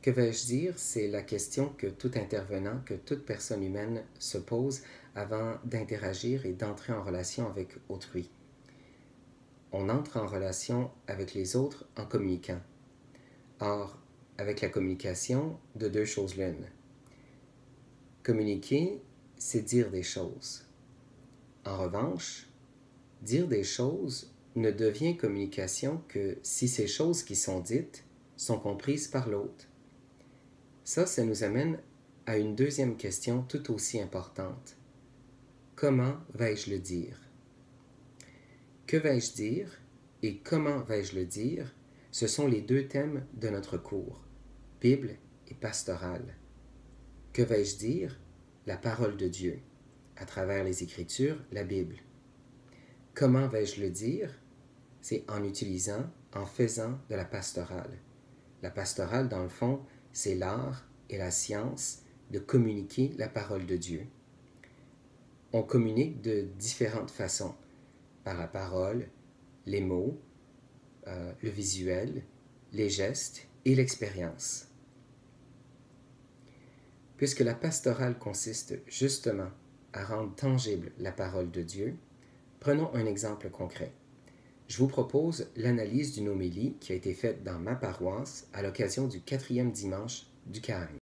Que vais-je dire? C'est la question que tout intervenant, que toute personne humaine se pose avant d'interagir et d'entrer en relation avec autrui. On entre en relation avec les autres en communiquant. Or, avec la communication, de deux choses l'une. Communiquer, c'est dire des choses. En revanche, dire des choses ne devient communication que si ces choses qui sont dites sont comprises par l'autre. Ça nous amène à une deuxième question tout aussi importante. Comment vais-je le dire? Que vais-je dire et comment vais-je le dire? Ce sont les deux thèmes de notre cours, Bible et pastorale. Que vais-je dire? La parole de Dieu, à travers les Écritures, la Bible. Comment vais-je le dire? C'est en utilisant, en faisant de la pastorale. La pastorale, dans le fond, c'est l'art et la science de communiquer la parole de Dieu. On communique de différentes façons, par la parole, les mots, le visuel, les gestes et l'expérience. Puisque la pastorale consiste justement à rendre tangible la parole de Dieu, prenons un exemple concret. Je vous propose l'analyse d'une homélie qui a été faite dans ma paroisse à l'occasion du 4e dimanche du carême.